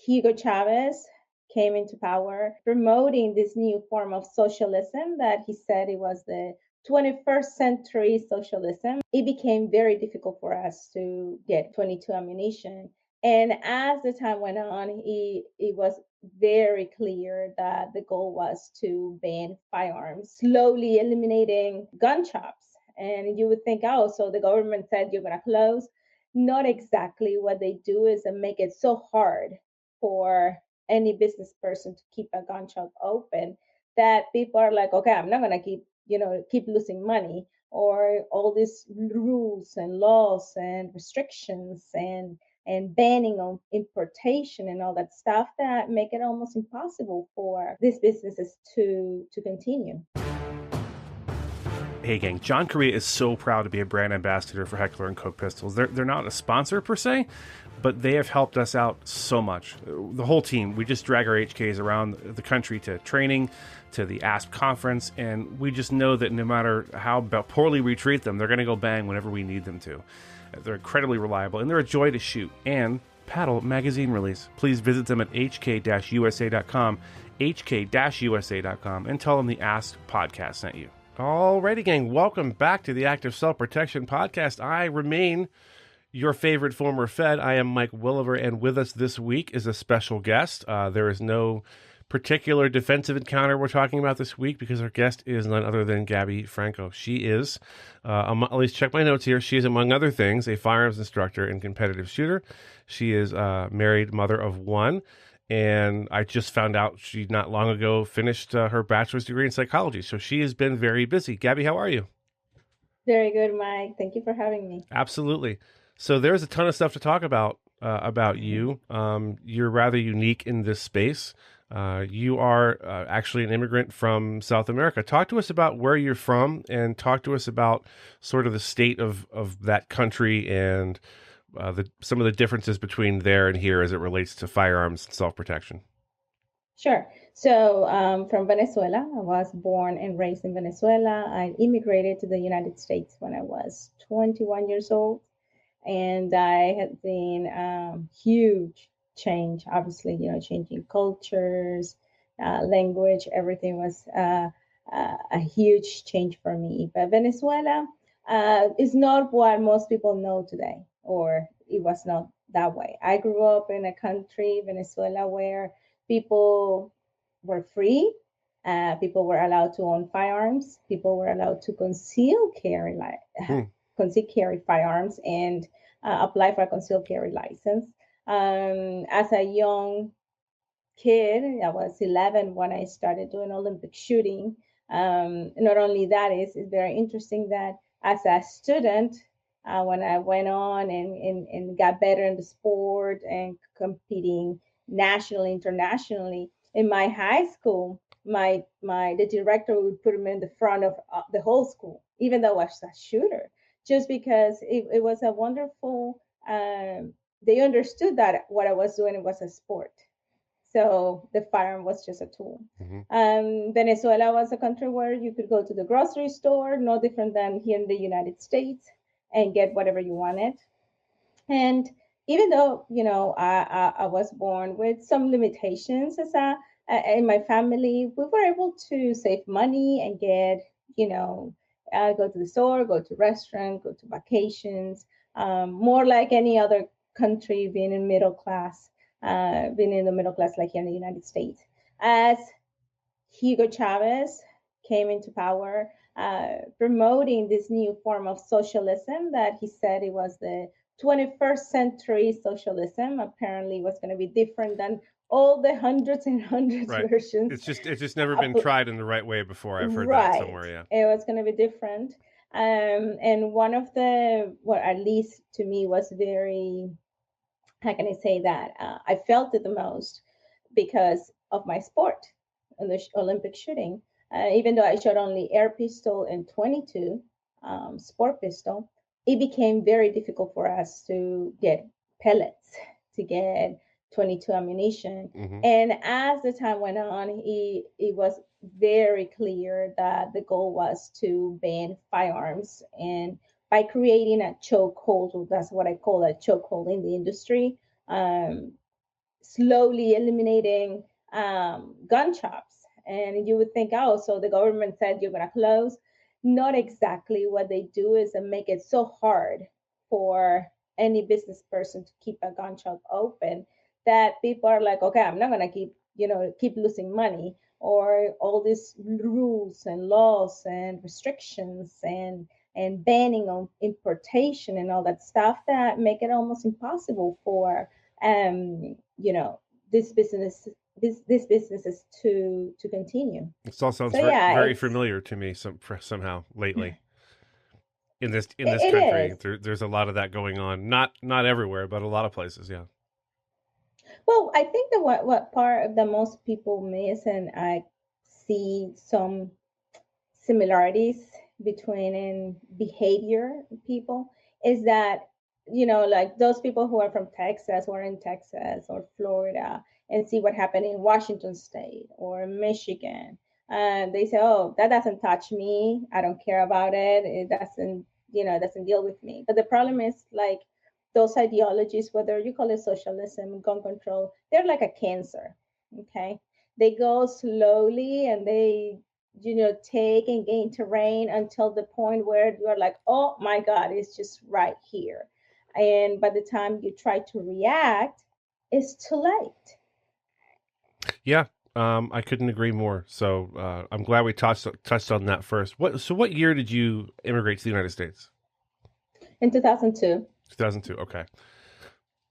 Hugo Chavez came into power, promoting this new form of socialism that he said it was the 21st century socialism. It became very difficult for us to get 22 ammunition. And as the time went on, it was very clear that the goal was to ban firearms, slowly eliminating gun shops. And you would think, oh, so the government said you're going to close. Not exactly. What they do is make it so hard for any business person to keep a gun shop open that people are like, okay, I'm not going to keep losing money, or all these rules and laws and restrictions and banning on importation and all that stuff that make it almost impossible for these businesses to continue. Hey gang, John Correa is so proud to be a brand ambassador for Heckler and Koch pistols. They're not a sponsor per se, but they have helped us out so much. The whole team, we just drag our HKs around the country to training, to the ASP conference, and we just know that no matter how poorly we treat them, they're going to go bang whenever we need them to. They're incredibly reliable, and they're a joy to shoot and paddle magazine release. Please visit them at hk-usa.com, hk-usa.com, and tell them the ASP podcast sent you. Alrighty, gang, welcome back to the Active Self-Protection Podcast. I remain your favorite former Fed. I am Mike Williver, and with us this week is a special guest. There is no particular defensive encounter we're talking about this week because our guest is none other than Gabby Franco. She is, at least check my notes here, she is, among other things, a firearms instructor and competitive shooter. She is a married mother of one. And I just found out she not long ago finished her bachelor's degree in psychology. So she has been very busy. Gabby, how are you? Very good, Mike. Thank you for having me. Absolutely. So there's a ton of stuff to talk about you. You're rather unique in this space. You are actually an immigrant from South America. Talk to us about where you're from and talk to us about sort of the state of that country and some of the differences between there and here as it relates to firearms and self-protection. Sure. So from Venezuela, I was born and raised in Venezuela. I immigrated to the United States when I was 21 years old. And I had been huge change, obviously, changing cultures, language, everything was a huge change for me. But Venezuela is not what most people know today, or it was not that way. I grew up in a country, Venezuela, where people were free. People were allowed to own firearms. People were allowed to conceal carry firearms and apply for a concealed carry license. As a young kid, I was 11 when I started doing Olympic shooting. Not only that, it's very interesting that as a student, when I went on and got better in the sport and competing nationally, internationally, in my high school, the director would put me in the front of the whole school, even though I was a shooter, just because it was a wonderful. They understood that what I was doing was a sport. So the firearm was just a tool. Venezuela was a country where you could go to the grocery store, no different than here in the United States, and get whatever you wanted. And even though, I was born with some limitations in my family, we were able to save money and get, go to the store, go to restaurant, go to vacations, more like any other country being in middle class. Being in the middle class like here in the United States. As Hugo Chavez came into power, promoting this new form of socialism that he said it was the 21st century socialism, apparently was going to be different than all the hundreds and hundreds versions. It's just never been tried in the right way before. I've heard that somewhere. Yeah, it was going to be different. And one of at least to me was very, how can I say that? I felt it the most because of my sport in the Olympic shooting. Even though I shot only air pistol and 22 sport pistol, it became very difficult for us to get pellets, to get 22 ammunition. And as the time went on, it was very clear that the goal was to ban firearms, and by creating a chokehold, that's what I call a chokehold in the industry, slowly eliminating gun shops. And you would think, oh, so the government said you're going to close. Not exactly. What they do is make it so hard for any business person to keep a gun shop open that people are like, okay, I'm not going to keep losing money, or all these rules and laws and restrictions and banning on importation and all that stuff that make it almost impossible for you know this business this businesses to continue. This all sounds So very, yeah, very familiar to me somehow lately in this it country. is. There's a lot of that going on. Not everywhere, but a lot of places. Yeah. Well, I think that what part of the most people miss, and I see some similarities between in behavior people, is that like those people who are from Texas or in Texas or Florida and see what happened in Washington State or Michigan, and they say, oh, that doesn't touch me, I don't care about it, it doesn't deal with me. But the problem is, like, those ideologies, whether you call it socialism, gun control, they're like a cancer. Okay, they go slowly and they take and gain terrain until the point where you're like, oh my God, it's just right here. And by the time you try to react, it's too late. Yeah. I couldn't agree more. So I'm glad we touched on that first. What year did you immigrate to the United States? In 2002. 2002. Okay.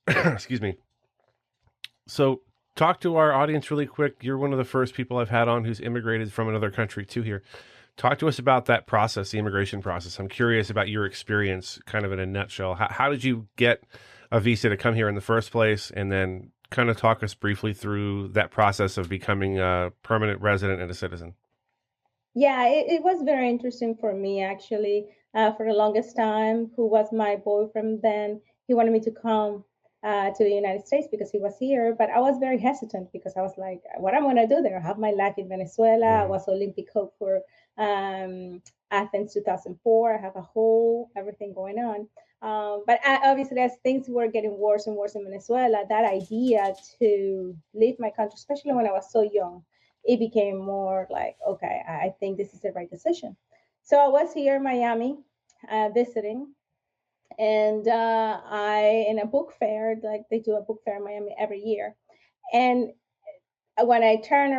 Excuse me. So talk to our audience really quick. You're one of the first people I've had on who's immigrated from another country to here. Talk to us about that process, the immigration process. I'm curious about your experience, kind of in a nutshell. How did you get a visa to come here in the first place? And then kind of talk us briefly through that process of becoming a permanent resident and a citizen. Yeah, it was very interesting for me, actually. For the longest time, who was my boyfriend then, he wanted me to come to the United States because he was here. But I was very hesitant because I was like, what am I going to do there? I have my life in Venezuela. I Mm-hmm. was Olympic hope for Athens 2004. I have a whole everything going on. But obviously, as things were getting worse and worse in Venezuela, that idea to leave my country, especially when I was so young, it became more like, okay, I think this is the right decision. So I was here in Miami visiting, and I in a book fair, like they do a book fair in Miami every year. And when I turned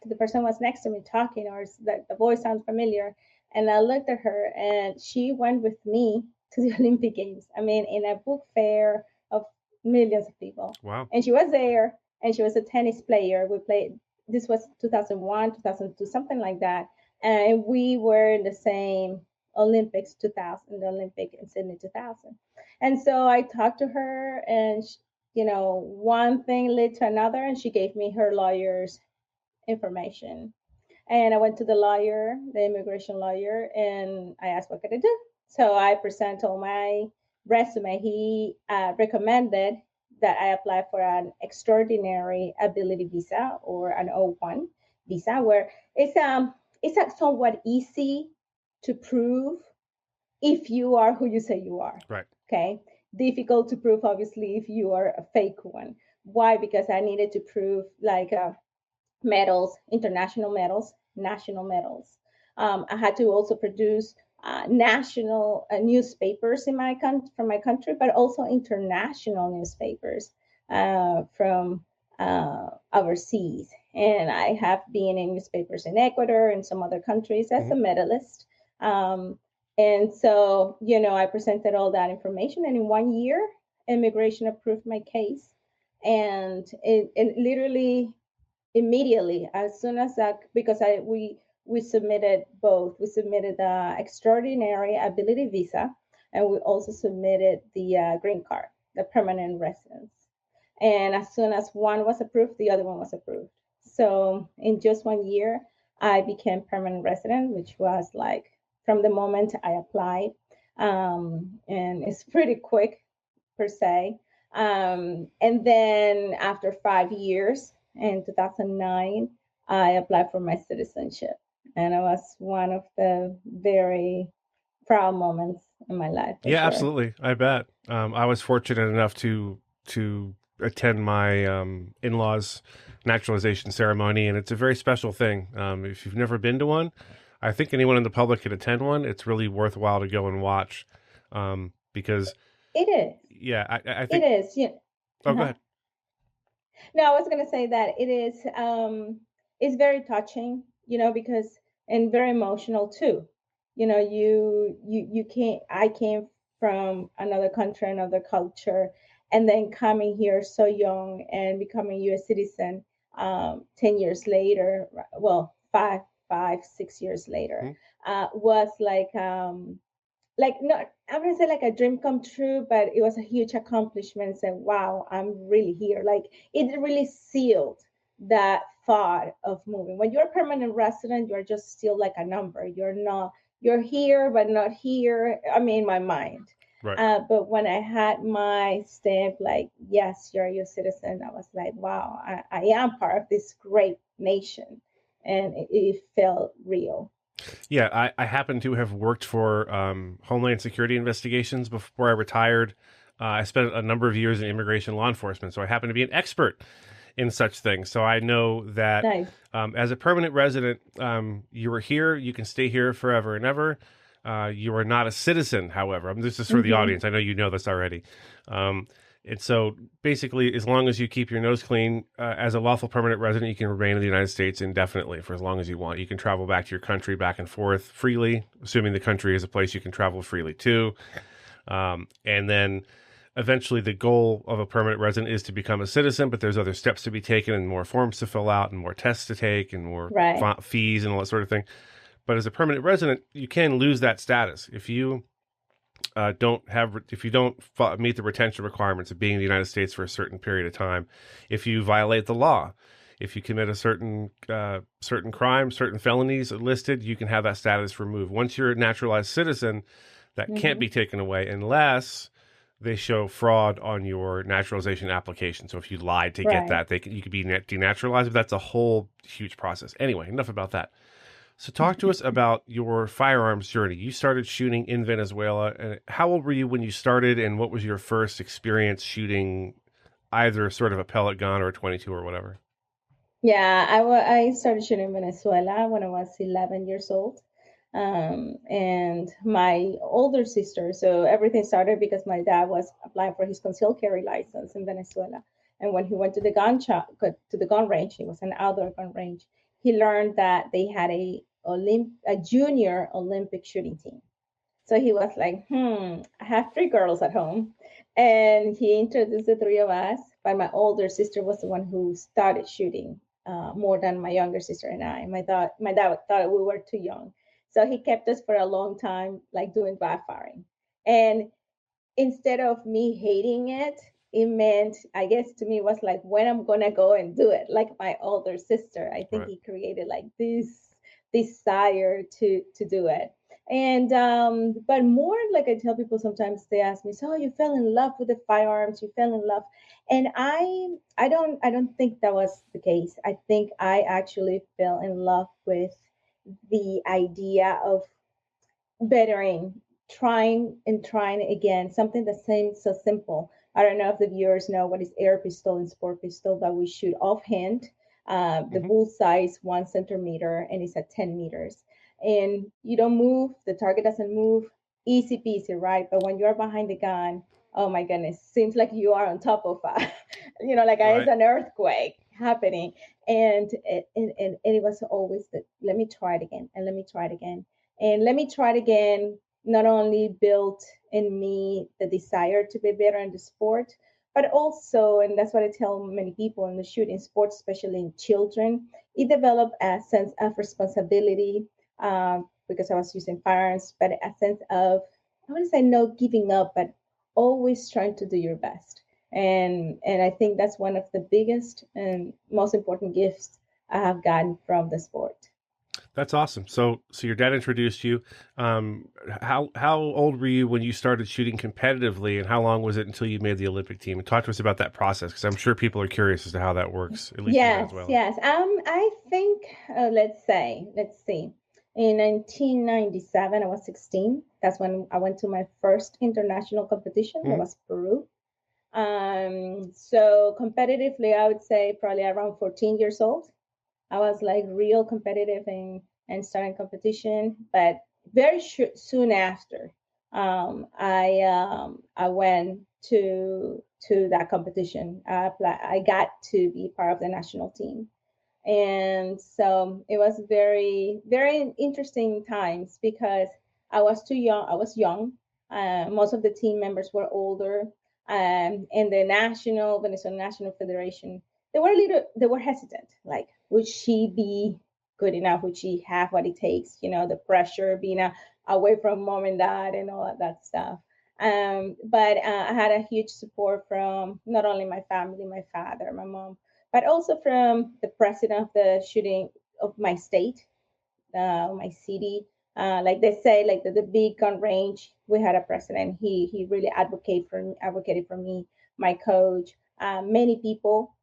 to the person who was next to me talking, or the voice sounds familiar, and I looked at her, and she went with me to the Olympic Games. I mean, in a book fair of millions of people, Wow. and she was there, and she was a tennis player. We played. This was 2001, 2002, something like that, and we were in the same Olympics 2000, the Olympic in Sydney 2000. And so I talked to her, and one thing led to another, and she gave me her lawyer's information. And I went to the lawyer, the immigration lawyer, and I asked, what could I do? So I presented all my resume. He recommended that I apply for an extraordinary ability visa, or an O1 visa, where it's a somewhat easy to prove if you are who you say you are. Right. Okay. Difficult to prove, obviously, if you are a fake one. Why? Because I needed to prove, like, medals, international medals, national medals. I had to also produce national newspapers in from my country, but also international newspapers from overseas. And I have been in newspapers in Ecuador and some other countries as Mm-hmm. a medalist. Um, and so, I presented all that information, and in 1 year, immigration approved my case. And it literally immediately, as soon as that, because we submitted both. We submitted the extraordinary ability visa, and we also submitted the green card, the permanent residence. And as soon as one was approved, the other one was approved. So in just 1 year, I became permanent resident, which was like from the moment I applied. And it's pretty quick, per se. And then after 5 years, in 2009, I applied for my citizenship. And it was one of the very proud moments in my life, for Yeah, sure. absolutely. I bet. I was fortunate enough to attend my in-laws' naturalization ceremony, and it's a very special thing. If you've never been to one, I think anyone in the public can attend one. It's really worthwhile to go and watch, because It is. yeah, I It think. is. Yeah. Oh, go Uh-huh. ahead. No, I was going to say that it is. It's very touching, because and very emotional too. You can't. I came from another country, another culture, and then coming here so young and becoming U.S. citizen. 10 years later, well, 6 years later, Hmm? was like not I'm gonna say like a dream come true, but it was a huge accomplishment. Say, wow, I'm really here. Like it really sealed that thought of moving. When you're a permanent resident, you're just still like a number. You're not. You're here, but not here. I mean, in my mind. Right. But when I had my stamp, like, yes, you're a U.S. citizen, I was like, wow, I am part of this great nation, and it felt real. Yeah, I happen to have worked for Homeland Security investigations before I retired. I spent a number of years in immigration law enforcement, so I happen to be an expert in such things. So I know that Nice. as a permanent resident, you are here, you can stay here forever and ever. You are not a citizen, however. This is for the Mm-hmm. audience. I know you know this already. Um, and so basically, as long as you keep your nose clean, as a lawful permanent resident, you can remain in the United States indefinitely for as long as you want. You can travel back to your country back and forth freely, assuming the country is a place you can travel freely to. And then eventually the goal of a permanent resident is to become a citizen, but there's other steps to be taken and more forms to fill out and more tests to take and more Right. fees and all that sort of thing. But as a permanent resident, you can lose that status if you if you don't meet the retention requirements of being in the United States for a certain period of time, if you violate the law, if you commit a certain crime, certain felonies listed, you can have that status removed. Once you're a naturalized citizen, that can't Mm-hmm. be taken away unless they show fraud on your naturalization application. So if you lied to get Right. that, you could be denaturalized. But that's a whole huge process. Anyway, enough about that. So talk to us about your firearms journey. You started shooting in Venezuela. And how old were you when you started, and what was your first experience shooting either sort of a pellet gun or a 22 or whatever? Yeah, I started shooting in Venezuela when I was 11 years old. And my older sister, so everything started because my dad was applying for his concealed carry license in Venezuela. And when he went to the to the gun range, it was an outdoor gun range, he learned that they had a junior Olympic shooting team. So he was like, I have three girls at home. And he introduced the three of us. But my older sister was the one who started shooting more than my younger sister and I. My dad thought we were too young. So he kept us for a long time, like doing backfiring. And instead of me hating it, it meant, I guess to me, it was like when I'm gonna go and do it. Like my older sister, I think Right. he created like this desire to do it. And but more like I tell people sometimes they ask me, so you fell in love with the firearms, you fell in love. And I don't think that was the case. I think I actually fell in love with the idea of bettering, trying and trying again, something that seems so simple. I don't know if the viewers know what is air pistol and sport pistol, but we shoot offhand. The Hmm. bullseye is 1 centimeter and it's at 10 meters. And you don't move, the target doesn't move. Easy peasy, right? But when you're behind the gun, oh my goodness, seems like you are on top of like it's Right. an earthquake happening. And it was always that, let me try it again and let me try it again and let me try it again. Not only built in me the desire to be better in the sport, but also, and that's what I tell many people in the shooting sports, especially in children, it developed a sense of responsibility because I was using firearms, but a sense of, I want to say no giving up, but always trying to do your best. And I think that's one of the biggest and most important gifts I have gotten from the sport. That's awesome. So your dad introduced you. How old were you when you started shooting competitively, and how long was it until you made the Olympic team? And talk to us about that process, because I'm sure people are curious as to how that works, at least in Yes, Venezuela. yes. I think, let's see. In 1997, I was 16. That's when I went to my first international competition. That Hmm. was Peru. So competitively, I would say probably around 14 years old. I was like real competitive and starting competition, but very soon after, I went to that competition. I got to be part of the national team, and so it was very very interesting times because I was too young. I was young. Most of the team members were older, and the national Venezuelan National Federation, they were hesitant. Like, would she be good enough? Would she have what it takes? The pressure being away from mom and dad and all of that stuff. But I had a huge support from not only my family, my father, my mom, but also from the president of the shooting of my state, my city. Like they say, like the big gun range, we had a president. He really advocated for me, my coach, many people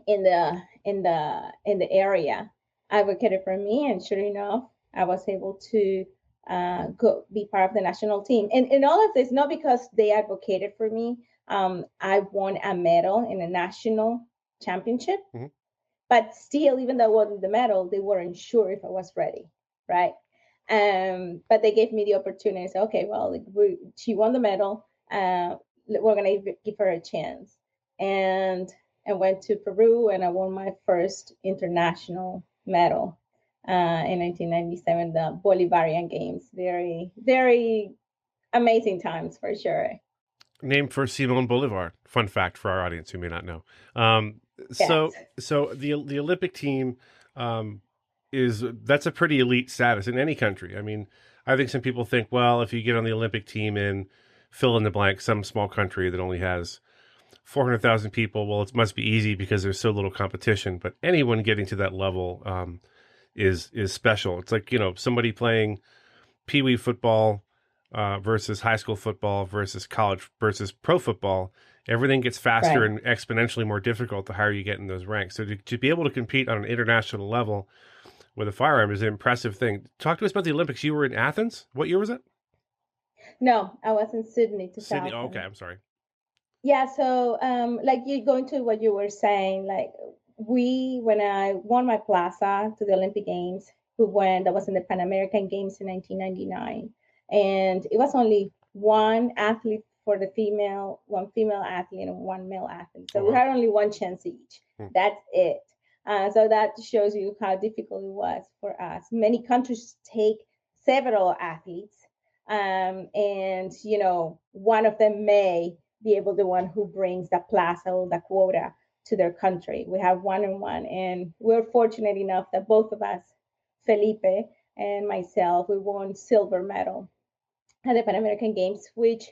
in the area advocated for me, and sure enough, I was able to go be part of the national team. And all of this not because they advocated for me. I won a medal in a national championship, Mm-hmm. but still, even though I won the medal, they weren't sure if I was ready, right? But they gave me the opportunity. So, okay, well, like, she won the medal. We're gonna give her a chance, and I went to Peru and I won my first international medal in 1997, the Bolivarian Games. Very, very amazing times for sure. Named for Simon Bolivar. Fun fact for our audience who may not know. Um, Yes. so the Olympic team that's a pretty elite status in any country. I mean, I think some people think, well, if you get on the Olympic team in fill in the blank, some small country that only has 400,000 people, well, it must be easy because there's so little competition. But anyone getting to that level is special. It's like somebody playing pee wee football versus high school football versus college versus pro football. Everything gets faster Right. and exponentially more difficult the higher you get in those ranks. So to be able to compete on an international level with a firearm is an impressive thing. Talk to us about the Olympics. You were in Athens. What year was it? No, I was in Sydney Sydney. Oh, okay, 2000. I'm sorry. Yeah, so like you going to what you were saying, like when I won my plaza to the Olympic Games, that was in the Pan American Games in 1999, and it was only one athlete for the one female athlete and one male athlete, Oh so we wow. had only one chance each. Hmm. That's it. So that shows you how difficult it was for us. Many countries take several athletes, and one of them may be able the one who brings the plaza or the quota to their country. We have one on one, and we're fortunate enough that both of us, Felipe and myself, we won silver medal at the Pan American Games, which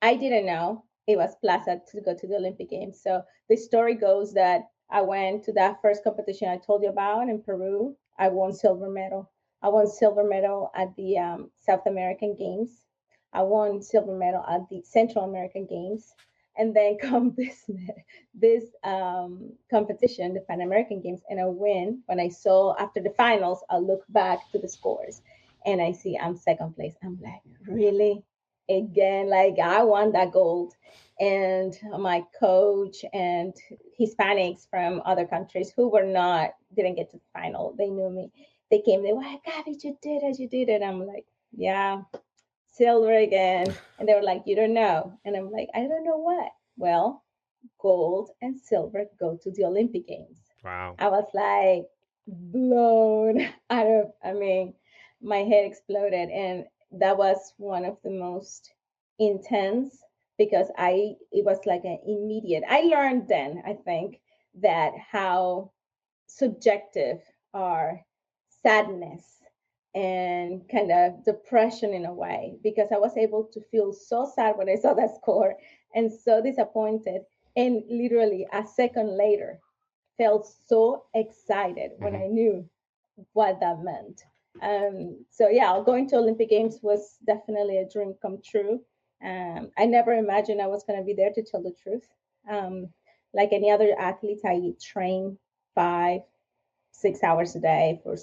I didn't know it was plaza to go to the Olympic Games. So the story goes that I went to that first competition I told you about in Peru. I won silver medal. I won silver medal at the South American Games. I won silver medal at the Central American Games. And then come this competition, the Pan American Games, and I win. When I saw after the finals, I look back to the scores and I see I'm second place. I'm like, really? Again, like I won that gold. And my coach and Hispanics from other countries who didn't get to the final, they knew me. They came, they were like, Gabby, you did it. I'm like, yeah, silver again. And they were like, you don't know. And I'm like, I don't know what. Well, gold and silver go to the Olympic Games. Wow. I was like blown out of, I mean, my head exploded. And that was one of the most intense because it was like an immediate, I learned then, I think, that how subjective are sadness and kind of depression in a way, because I was able to feel so sad when I saw that score and so disappointed. And literally a second later, felt so excited when Hmm. I knew what that meant. So yeah, going to Olympic Games was definitely a dream come true. I never imagined I was going to be there, to tell the truth. Um, like any other athlete, I train 5, 6 hours a day for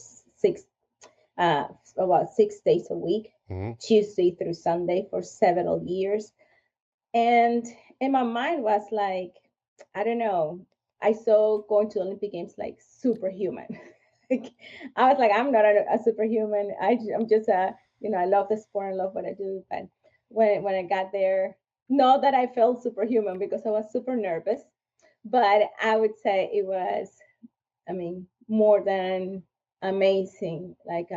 uh, about 6 days a week, Hmm. Tuesday through Sunday for several years. And in my mind was like, I don't know. I saw going to Olympic Games like superhuman. Like, I was like, I'm not a superhuman. I'm just a, I love the sport and love what I do. But when I got there, not that I felt superhuman because I was super nervous, but I would say it was, I mean, more than amazing. Like,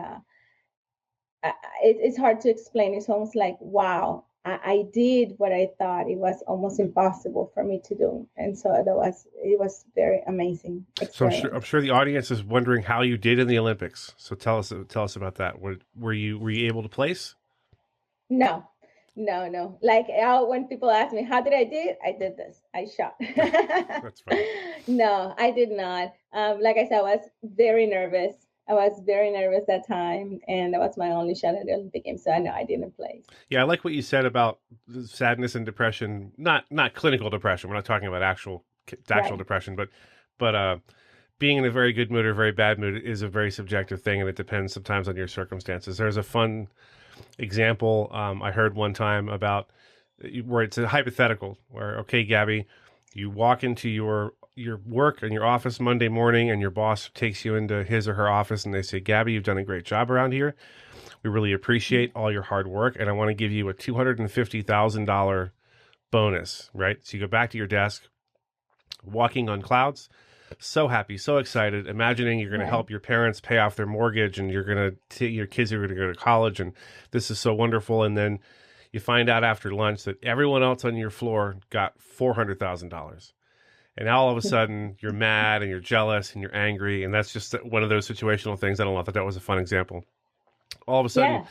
it's hard to explain. It's almost like, wow, I did what I thought it was almost impossible for me to do, and so it was very amazing So I'm experience. sure the audience is wondering how you did in the Olympics. So tell us about that. Were you able to place? No, no, no. Like, when people ask me how did I did this. I shot. That's funny. No, I did not. Like I said, I was very nervous. I was very nervous that time, and that was my only shot at the Olympic Games. So I know I didn't play. Yeah, I like what you said about sadness and depression. Not clinical depression. We're not talking about actual Right. depression, but being in a very good mood or very bad mood is a very subjective thing, and it depends sometimes on your circumstances. There's a fun example I heard one time about where it's a hypothetical where, okay, Gabby, you walk into your work in your office Monday morning, and your boss takes you into his or her office, and they say, Gabby, you've done a great job around here. We really appreciate all your hard work, and I want to give you a $250,000 bonus. Right? So you go back to your desk, walking on clouds, so happy, so excited, imagining you're going to Right. help your parents pay off their mortgage, and your kids are going to go to college, and this is so wonderful. And then you find out after lunch that everyone else on your floor got $400,000. And now all of a sudden you're mad and you're jealous and you're angry. And that's just one of those situational things. I don't know. I thought that was a fun example. All of a sudden Yeah.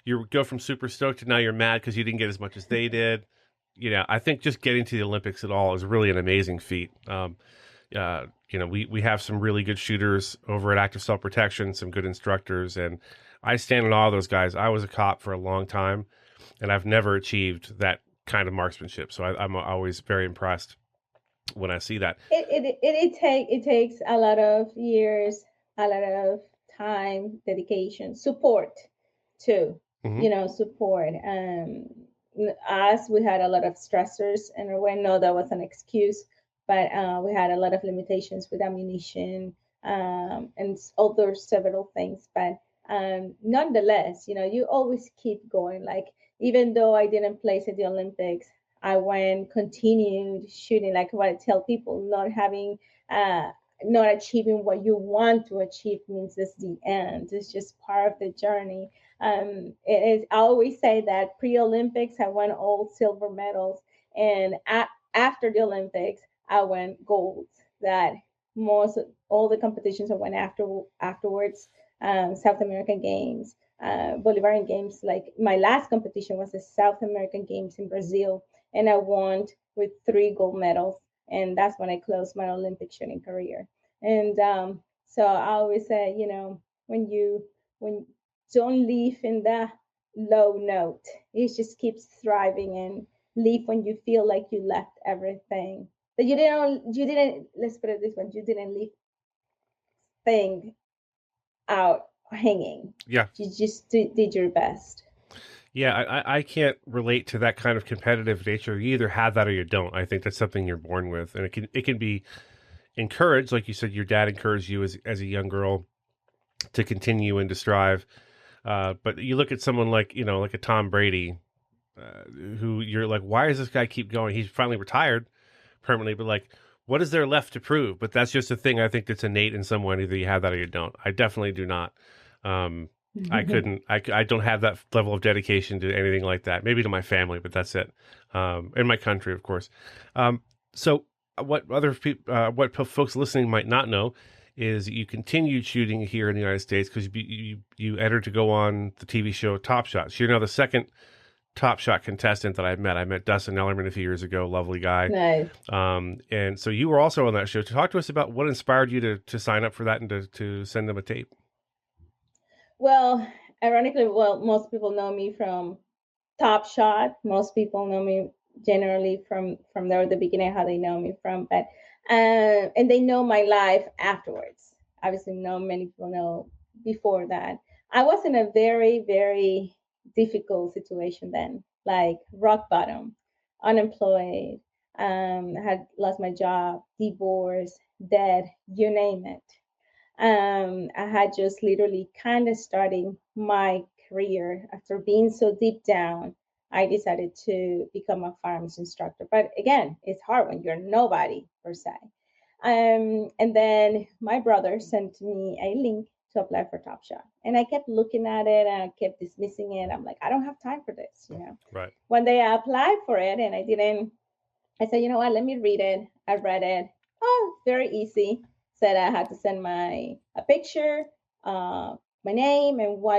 you go from super stoked to now you're mad because you didn't get as much as they did. I think just getting to the Olympics at all is really an amazing feat. We have some really good shooters over at Active Self Protection, some good instructors, and I stand in awe of those guys. I was a cop for a long time, and I've never achieved that kind of marksmanship. So I'm always very impressed when I see that. It takes a lot of years, a lot of time, dedication, support too. Hmm. Support. Us, we had a lot of stressors, and we know that was an excuse, but we had a lot of limitations with ammunition, and other several things. But nonetheless, you always keep going. Like, even though I didn't place at the Olympics, I went continued shooting. Like what I tell people, uh, not achieving what you want to achieve means it's the end. It's just part of the journey. It is. I always say that pre-Olympics, I won all silver medals, and after the Olympics, I went gold. That most all the competitions I went afterwards, South American Games, Bolivarian Games. Like, my last competition was the South American Games in Brazil, and I won with 3 gold medals. And that's when I closed my Olympic shooting career. And so I always say, when don't leave in the low note, it just keeps thriving, and leave when you feel like you left everything. That you didn't. Let's put it this way: you didn't leave thing out hanging. Yeah. You just did your best. Yeah, I can't relate to that kind of competitive nature. You either have that or you don't. I think that's something you're born with, and it can be encouraged, like you said. Your dad encouraged you as a young girl to continue and to strive. But you look at someone like a Tom Brady, who you're like, why does this guy keep going? He's finally retired permanently, but like, what is there left to prove? But that's just a thing I think that's innate in someone. Either you have that or you don't. I definitely do not. Um, I couldn't. I don't have that level of dedication to anything like that. Maybe to my family, but that's it. And my country, of course. So what folks listening might not know is that you continued shooting here in the United States because you entered to go on the TV show Top Shot. So you're now the second Top Shot contestant that I've met. I met Dustin Ellerman a few years ago, lovely guy. Nice. And so you were also on that show. To talk to us about what inspired you to sign up for that and to send them a tape. Well, ironically, most people know me from Top Shot. Most people know me generally from the beginning, how they know me from, but and they know my life afterwards. Obviously, no many people know before that. I was in a very, very, difficult situation then, like rock bottom, unemployed, I had lost my job, divorce, dead, you name it. I had just literally kind of starting my career after being so deep down. I decided to become a firearms instructor. But again, it's hard when you're nobody per se. And then my brother sent me a link to apply for Top Shot. And I kept looking at it and I kept dismissing it. I'm like, I don't have time for this. Right. One day I applied for it and I said, you know what, let me read it. I read it. Oh, very easy. Said I had to send a picture, my name, and why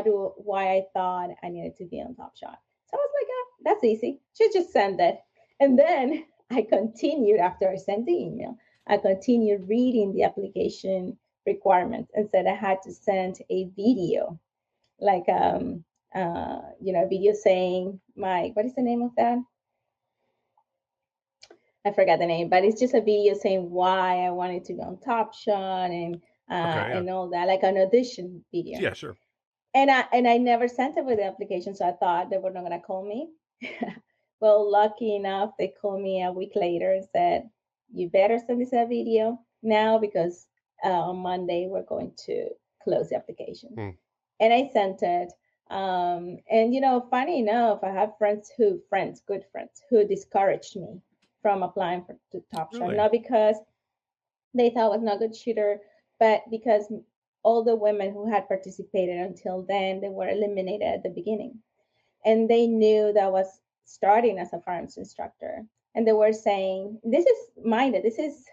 I thought I needed to be on Top Shot. So I was like, that's easy. Just send it. And then I continued after I sent the email. I continued reading the application requirements and said I had to send a video, like a video saying my what is the name of that? I forgot the name, but it's just a video saying why I wanted to be on Top Shot Okay. Yeah. and all that, like an audition video. Yeah. Sure. And I never sent it with the application, so I thought they were not gonna call me. Well, lucky enough, they called me a week later and said, "You better send this a video now because on Monday we're going to close the application." Hmm. And I sent it. And funny enough, I have good friends, who discouraged me from applying to Top Shot, Really? not because they thought I was not a good shooter, but because all the women who had participated until then, they were eliminated at the beginning, and they knew that I was starting as a firearms instructor, and they were saying, this is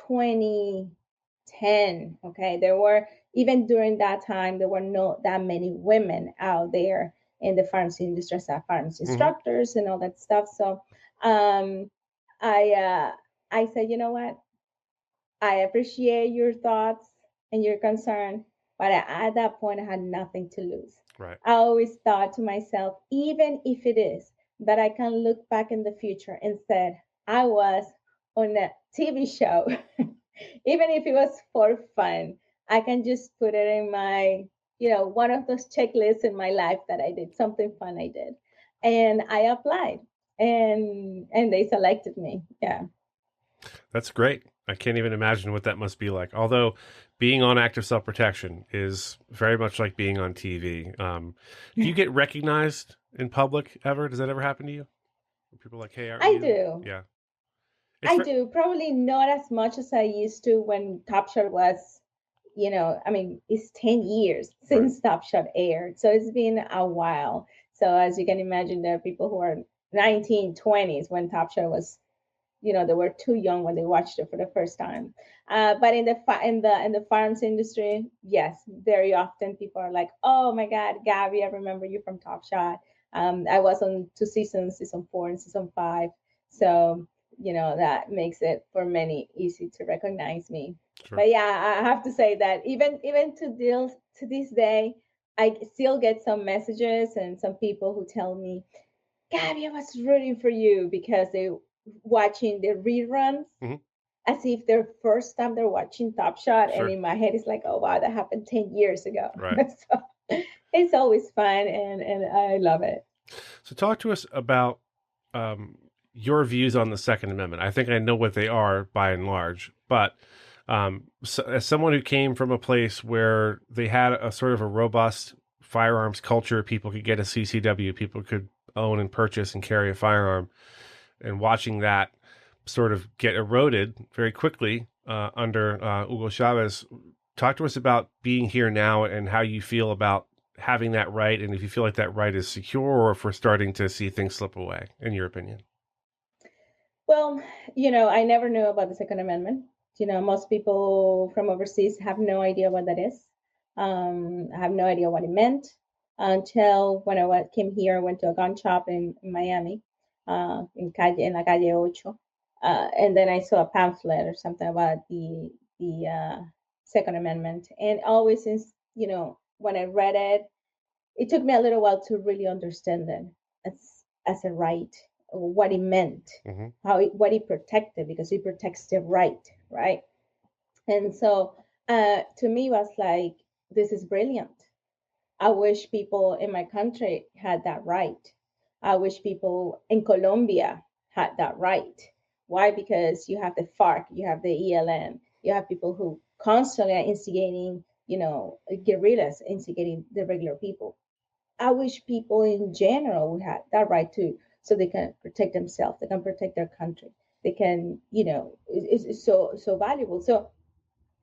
2010. Okay, there were, even during that time, there were not that many women out there in the firearms industry as firearms Hmm. instructors and all that stuff. So um, I said, you know what, I appreciate your thoughts and your concern, but at that point, I had nothing to lose. Right. I always thought to myself, even if it is that I can look back in the future and said I was on a TV show, even if it was for fun, I can just put it in one of those checklists in my life that I did something fun I did, and I applied, and they selected me. Yeah. That's great. I can't even imagine what that must be like. Although being on active self protection is very much like being on TV. Do you get recognized in public ever? Does that ever happen to you? People are like, hey, aren't I you? do. Yeah. It's I do. Probably not as much as I used to when Top Shot was, I mean, it's 10 years right. since Top Shot aired. So it's been a while. So as you can imagine, there are people who are 1920s when Top Shot was, they were too young when they watched it for the first time. But in the farms industry, yes, very often people are like, "Oh my God, Gabby, I remember you from Top Shot." I was on 2 seasons, season 4 and season 5, so that makes it for many easy to recognize me. Sure. But yeah, I have to say that even to this day, I still get some messages and some people who tell me, Gabby, I was rooting for you because they watching the reruns Hmm. as if their first time they're watching Top Shot, and Sure. in my head it's like, oh wow, that happened 10 years ago. Right. So it's always fun, and I love it. So talk to us about um, your views on the Second Amendment. I think I know what they are by and large, but so, as someone who came from a place where they had a sort of a robust firearms culture, people could get a CCW, people could own and purchase and carry a firearm, and watching that sort of get eroded very quickly under Hugo Chavez. Talk to us about being here now and how you feel about having that right, and if you feel like that right is secure, or if we're starting to see things slip away, in your opinion. Well, I never knew about the Second Amendment. Most people from overseas have no idea what that is. I have no idea what it meant until when came here. I went to a gun shop in Miami, in la calle Ocho, and then I saw a pamphlet or something about the Second Amendment. And always since when I read it, it took me a little while to really understand it as a right, what it meant, Mm-hmm. what it protected, because it protects the right. And so to me, it was like, this is brilliant. I wish people in my country had that right. I wish people in Colombia had that right. Why? Because you have the FARC, you have the ELN, you have people who constantly are instigating, guerrillas instigating the regular people. I wish people in general would have that right too, so they can protect themselves, they can protect their country, they can, it's so valuable. So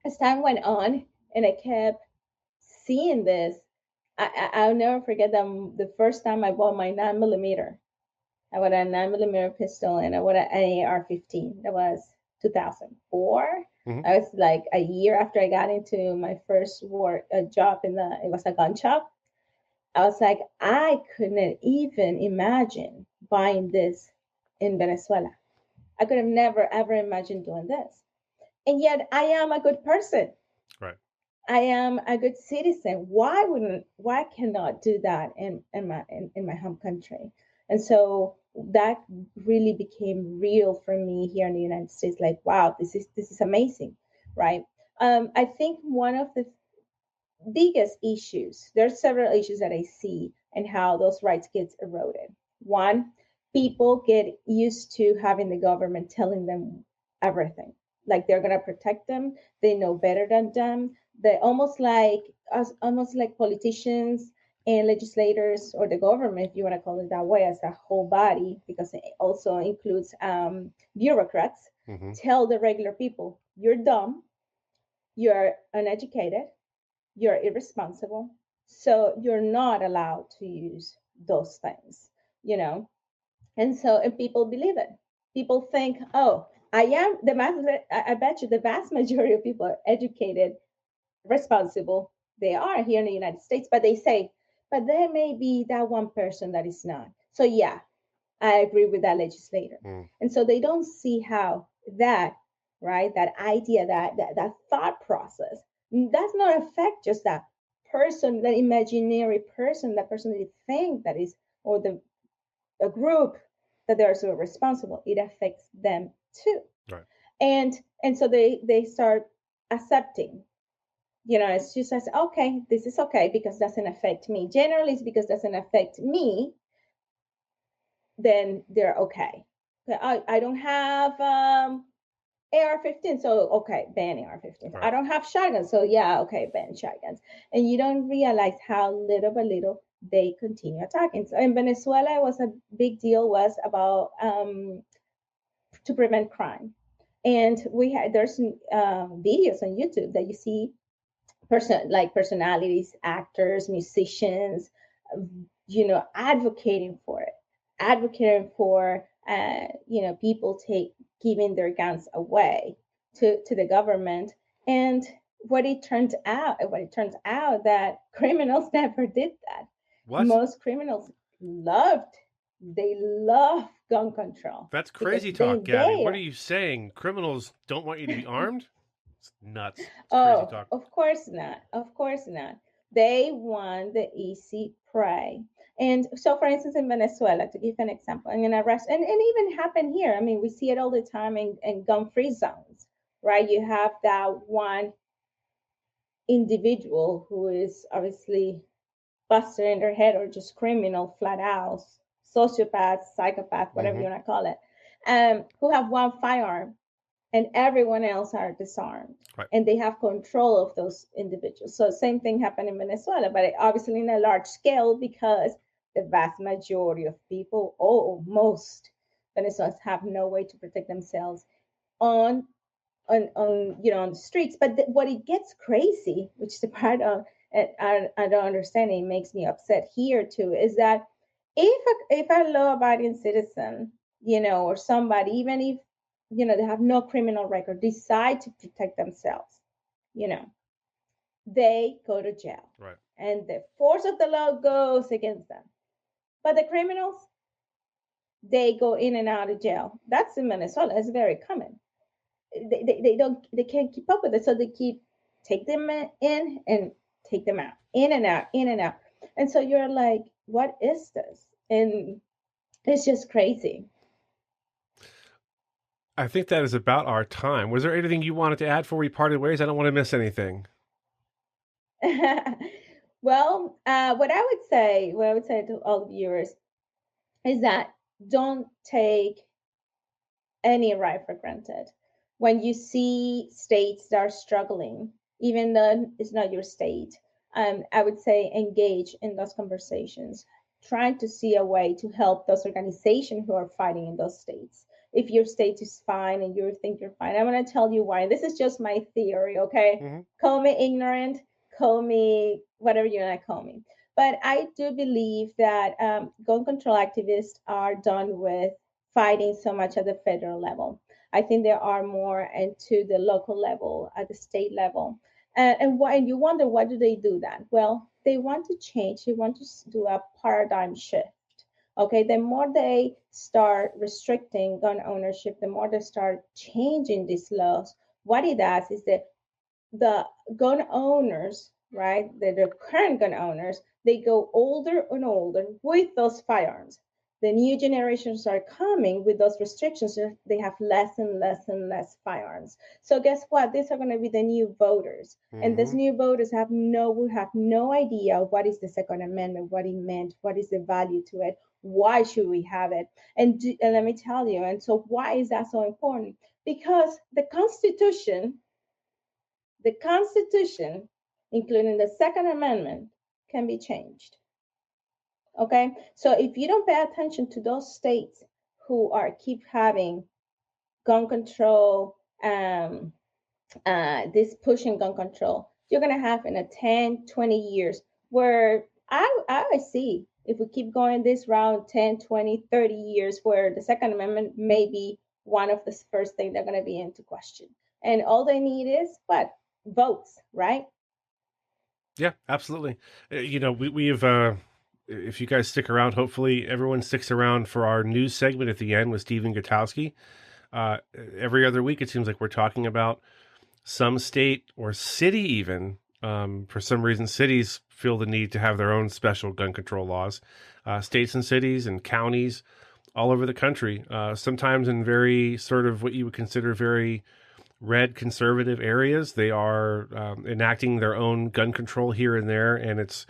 as time went on, and I kept seeing this, I'll never forget that the first time I bought my 9 millimeter. I bought a 9 millimeter pistol and I bought an AR-15. That was 2004. Mm-hmm. I was like a year after I got into my first work job it was a gun shop. I was like, I couldn't even imagine buying this in Venezuela. I could have never ever imagined doing this. And yet I am a good person. Right. I am a good citizen. Why cannot do that in my home country? And so that really became real for me here in the United States. Like, wow, this is amazing, right? I think one of the biggest issues, there's several issues that I see and how those rights gets eroded. One, people get used to having the government telling them everything, like they're going to protect them, they know better than them. They almost like politicians and legislators, or the government, if you want to call it that way, as a whole body, because it also includes bureaucrats, Mm-hmm. tell the regular people, you're dumb, you're uneducated, you're irresponsible, so you're not allowed to use those things, you know. And people believe it. People think, oh, I am the mass. I bet you the vast majority of people are educated, responsible. They are here in the United States, but they say, but there may be that one person that is not. So yeah, I agree with that legislator. Mm. And so they don't see how that, right, that idea, that thought process, does not affect just that person, that imaginary person, that person they think that is, or the a group that they're so responsible. It affects them too. Right. And so they start accepting. It's just as, okay, this is okay because it doesn't affect me. Generally, it's because it doesn't affect me, then they're okay. I don't have AR-15, so okay, ban AR-15. Right. I don't have shotguns, so yeah, okay, ban shotguns. And you don't realize how little by little they continue attacking. So in Venezuela, it was a big deal, was about to prevent crime. And there's videos on YouTube that you see personalities, actors, musicians, advocating for it, advocating for people giving their guns away to the government. And what it turns out that criminals never did that. What? Most criminals love gun control That's because crazy they talk, Gabby. What they are you saying? Criminals don't want you to be armed? It's nuts. It's crazy Oh, talk. of course not. Of course not. They want the easy prey. And so, for instance, in Venezuela, to give an example, and in arrest, and even happen here. I mean, we see it all the time in gun-free zones, right? You have that one individual who is obviously busted in their head or just criminal flat out, sociopath, psychopath, whatever Mm-hmm. you want to call it, who have one firearm and everyone else are disarmed, Right. and they have control of those individuals. So same thing happened in Venezuela, but obviously in a large scale, because the vast majority of people, most Venezuelans, have no way to protect themselves on on the streets. But what it gets crazy, which is the part of I don't understand, it makes me upset here too, is that if a law-abiding citizen, or somebody, even if they have no criminal record, decide to protect themselves, you know, they go to jail, Right. and the force of the law goes against them. But the criminals, they go in and out of jail. That's in Venezuela. It's very common. They can't keep up with it, so they keep take them in and take them out, in and out, in and out. And so you're like, what is this? And it's just crazy. I think that is about our time. Was there anything you wanted to add before we parted ways? I don't want to miss anything. Well, what I would say to all the viewers is that don't take any right for granted. When you see states that are struggling, even though it's not your state, I would say engage in those conversations, trying to see a way to help those organizations who are fighting in those states. If your state is fine and you think you're fine, I'm going to tell you why. This is just my theory, okay? Mm-hmm. Call me ignorant, call me whatever you want to call me. But I do believe that gun control activists are done with fighting so much at the federal level. I think there are more into the local level, at the state level. And you wonder, why do they do that? Well, they want to change, they want to do a paradigm shift. Okay, the more they start restricting gun ownership, the more they start changing these laws, what it does is that the gun owners, right, the current gun owners, they go older and older with those firearms. The new generations are coming with those restrictions. So they have less and less and less firearms. So guess what? These are going to be the new voters, and these Mm-hmm. new voters would have no idea what is the Second Amendment, what it meant, what is the value to it, why should we have it, and let me tell you. And so, why is that so important? Because the Constitution, including the Second Amendment, can be changed. Okay, so if you don't pay attention to those states who are keep having gun control, this pushing gun control, you're gonna have in a 10, 20 years where I see if we keep going this route 10, 20, 30 years where the Second Amendment may be one of the first things they're gonna be into question. And all they need is what? Votes, right? Yeah, absolutely. We've if you guys stick around, hopefully everyone sticks around for our news segment at the end with Stephen Gutowski. Uh, every other week, it seems like we're talking about some state or city, even. For some reason, cities feel the need to have their own special gun control laws. States and cities and counties all over the country, sometimes in very sort of what you would consider very red conservative areas. They are enacting their own gun control here and there, and it's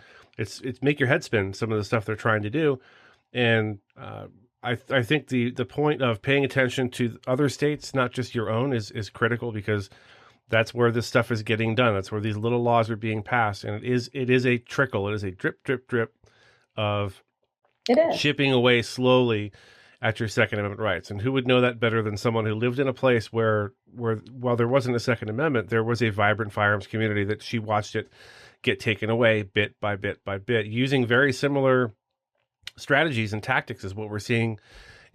make your head spin some of the stuff they're trying to do. And I think the point of paying attention to other states, not just your own, is critical, because that's where this stuff is getting done. That's where these little laws are being passed, and it is a trickle. It is a drip, drip, drip of It is. chipping away slowly at your Second Amendment rights. And who would know that better than someone who lived in a place where while there wasn't a Second Amendment, there was a vibrant firearms community, that she watched it get taken away bit by bit by bit, using very similar strategies and tactics as what we're seeing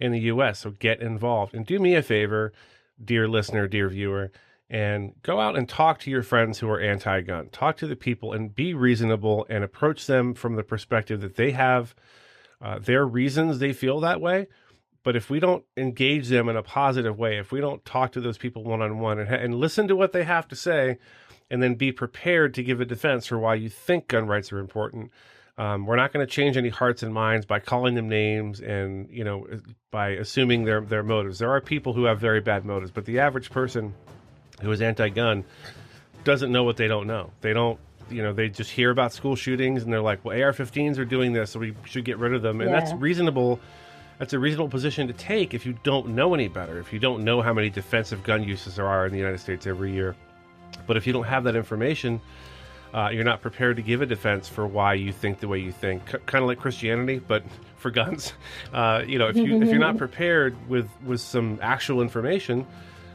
in the U.S. So get involved, and do me a favor, dear listener, dear viewer, and go out and talk to your friends who are anti-gun. Talk to the people and be reasonable, and approach them from the perspective that they have their reasons they feel that way. But if we don't engage them in a positive way, if we don't talk to those people one-on-one and listen to what they have to say, and then be prepared to give a defense for why you think gun rights are important, we're not going to change any hearts and minds by calling them names and, by assuming their motives. There are people who have very bad motives, but the average person who is anti-gun doesn't know what they don't know. They don't, they just hear about school shootings and they're like, well, AR-15s are doing this, so we should get rid of them. And that's reasonable. That's a reasonable position to take if you don't know any better, if you don't know how many defensive gun uses there are in the United States every year. But if you don't have that information, you're not prepared to give a defense for why you think the way you think. Kind of like Christianity, but for guns. If you're not prepared with some actual information,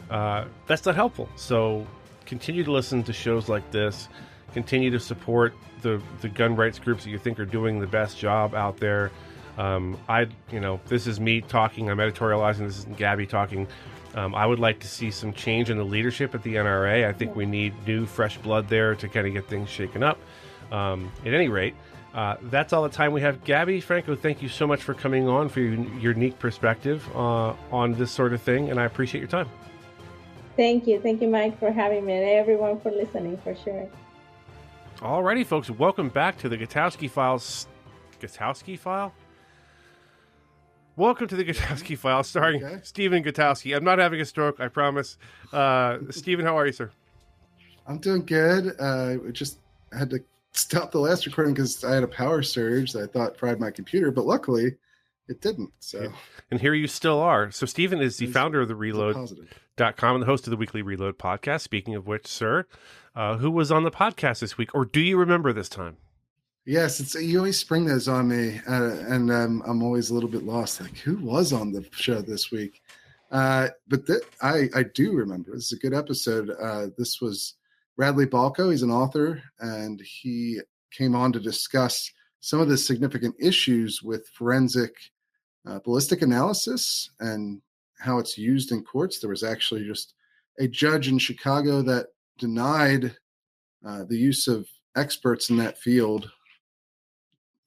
that's not helpful. So continue to listen to shows like this. Continue to support the gun rights groups that you think are doing the best job out there. This is me talking. I'm editorializing. This isn't Gabby talking. I would like to see some change in the leadership at the NRA. I think we need new, fresh blood there to kind of get things shaken up. At any rate, that's all the time we have. Gabby, Franco, thank you so much for coming on, for your unique perspective on this sort of thing, and I appreciate your time. Thank you, Mike, for having me, and everyone for listening, for sure. Alrighty, folks, welcome back to the Gutowski Files. Gutowski File? Welcome to the Gutowski File, starring Stephen Gutowski. I'm not having a stroke, I promise. Stephen, how are you, sir? I'm doing good. I just had to stop the last recording because I had a power surge that I thought fried my computer, but luckily it didn't. So, and here you still are. So Stephen is the founder of the positive. Reload.com and the host of the Weekly Reload podcast. Speaking of which, sir, who was on the podcast this week, or do you remember this time? Yes, you always spring those on me, and I'm always a little bit lost. Like, who was on the show this week? But I do remember. This is a good episode. This was Radley Balco. He's an author, and he came on to discuss some of the significant issues with forensic ballistic analysis and how it's used in courts. There was actually just a judge in Chicago that denied the use of experts in that field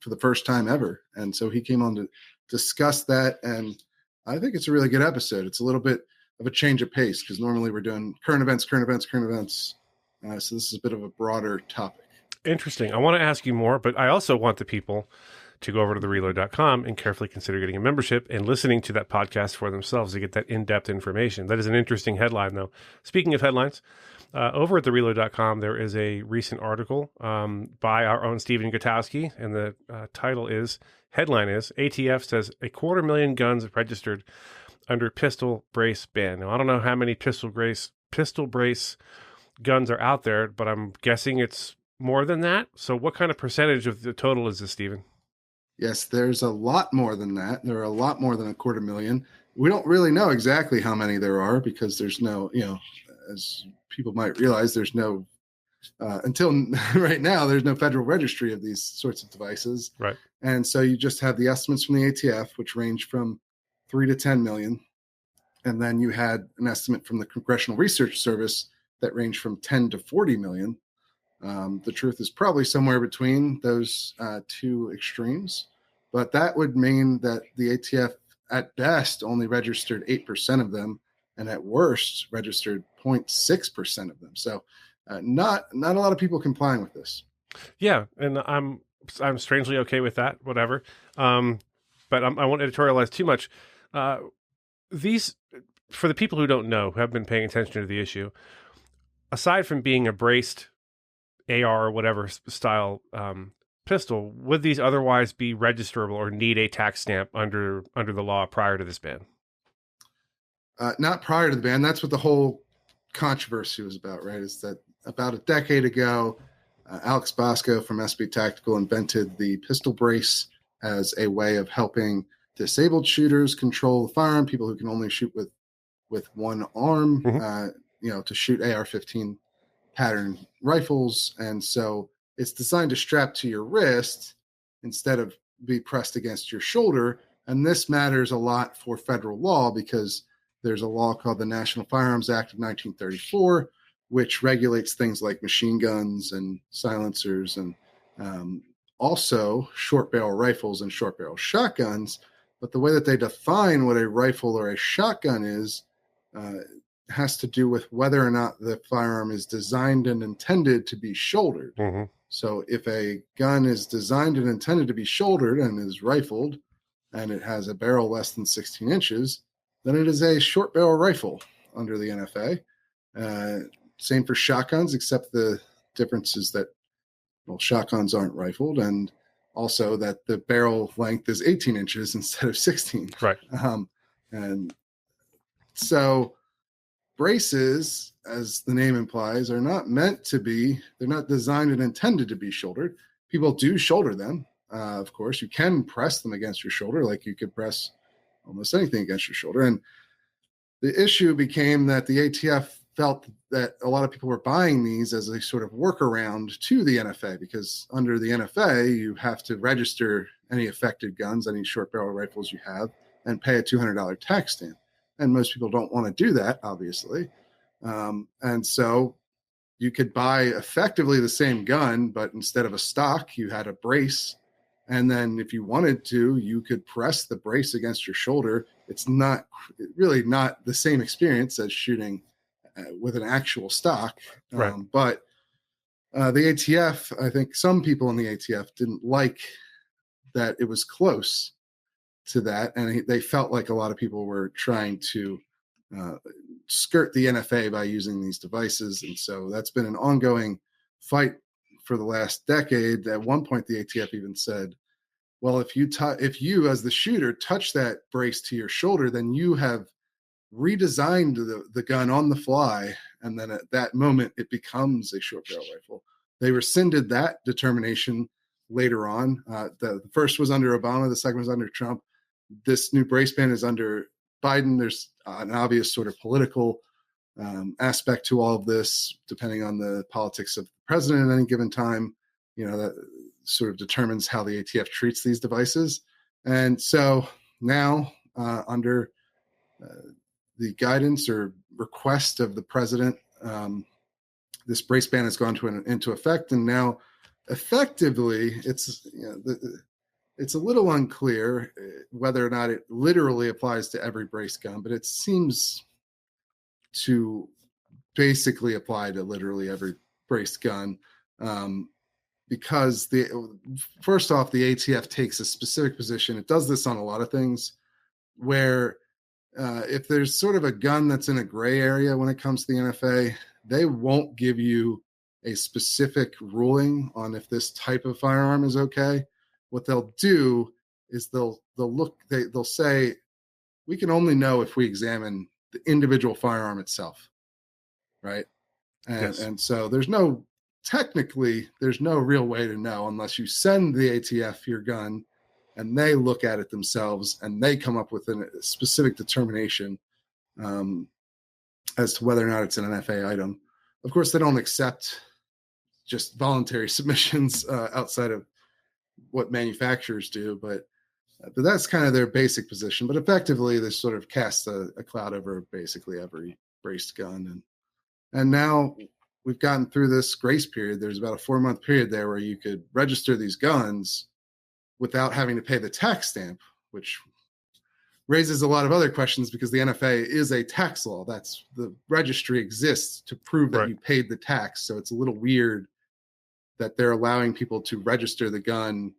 for the first time ever. And so he came on to discuss that. And I think it's a really good episode. It's a little bit of a change of pace because normally we're doing current events. So this is a bit of a broader topic. Interesting. I want to ask you more, but I also want the people to go over to thereload.com and carefully consider getting a membership and listening to that podcast for themselves to get that in-depth information. That is an interesting headline, though. Speaking of headlines, over at thereload.com, there is a recent article by our own Stephen Gutowski, and the headline is, ATF says 250,000 guns registered under pistol brace ban. Now, I don't know how many pistol brace guns are out there, but I'm guessing it's more than that. So what kind of percentage of the total is this, Stephen? Yes, there's a lot more than that. There are a lot more than 250,000. We don't really know exactly how many there are because there's no, as people might realize, there's no, until right now, there's no federal registry of these sorts of devices. Right. And so you just have the estimates from the ATF, which range from 3 to 10 million. And then you had an estimate from the Congressional Research Service that ranged from 10 to 40 million. The truth is probably somewhere between those two extremes, but that would mean that the ATF at best only registered 8% of them, and at worst registered 0.6% of them. So not a lot of people complying with this. Yeah, and I'm strangely okay with that, whatever. But I won't editorialize too much. These, for the people who don't know, who have been paying attention to the issue, aside from being a braced AR or whatever style pistol, would these otherwise be registerable or need a tax stamp under the law prior to this ban? Not prior to the ban. That's what the whole controversy was about, right? Is that about a decade ago, Alex Bosco from SB Tactical invented the pistol brace as a way of helping disabled shooters control the firearm, people who can only shoot with one arm, to shoot AR-15 pattern rifles. And so it's designed to strap to your wrist instead of be pressed against your shoulder. And this matters a lot for federal law because there's a law called the National Firearms Act of 1934, which regulates things like machine guns and silencers and also short barrel rifles and short barrel shotguns. But the way that they define what a rifle or a shotgun is has to do with whether or not the firearm is designed and intended to be shouldered. Mm-hmm. So if a gun is designed and intended to be shouldered and is rifled and it has a barrel less than 16 inches, then it is a short barrel rifle under the NFA. Same for shotguns, except the difference is that, shotguns aren't rifled, and also that the barrel length is 18 inches instead of 16. Right. And so braces, as the name implies, are not meant to be, they're not designed and intended to be shouldered. People do shoulder them. Of course, you can press them against your shoulder, like you could press almost anything against your shoulder. And the issue became that the ATF felt that a lot of people were buying these as a sort of workaround to the NFA, because under the NFA, you have to register any affected guns, any short barrel rifles you have, and pay a $200 tax stamp. And most people don't want to do that, obviously. And so you could buy effectively the same gun, but instead of a stock, you had a brace. And then if you wanted to, you could press the brace against your shoulder. It's really not the same experience as shooting with an actual stock. Right. But the ATF, I think some people in the ATF didn't like that it was close to that. And they felt like a lot of people were trying to skirt the NFA by using these devices. And so that's been an ongoing fight for the last decade. At one point, the ATF even said Well, if you as the shooter touch that brace to your shoulder, then you have redesigned the gun on the fly, and then at that moment it becomes a short barrel rifle. They rescinded that determination later on. The first was under Obama, the second was under Trump. This new brace ban is under Biden. There's an obvious sort of political aspect to all of this, depending on the politics of the president at any given time. That sort of determines how the ATF treats these devices. And so now, under the guidance or request of the president, this brace ban has gone into effect, and now effectively it's a little unclear whether or not it literally applies to every brace gun, but it seems to basically apply to literally every braced gun, because first off, the ATF takes a specific position. It does this on a lot of things, where if there's sort of a gun that's in a gray area when it comes to the NFA, they won't give you a specific ruling on if this type of firearm is okay. What they'll do is they'll say, we can only know if we examine the individual firearm itself, right? And so there's no real way to know unless you send the ATF your gun and they look at it themselves and they come up with a specific determination as to whether or not it's an NFA item. Of course, they don't accept just voluntary submissions outside of what manufacturers do, but that's kind of their basic position. But effectively, they sort of cast a cloud over basically every braced gun. And now we've gotten through this grace period. There's about a 4-month period there where you could register these guns without having to pay the tax stamp, which raises a lot of other questions because the NFA is a tax law. That's the registry exists to prove that you paid the tax. So it's a little weird that they're allowing people to register the gun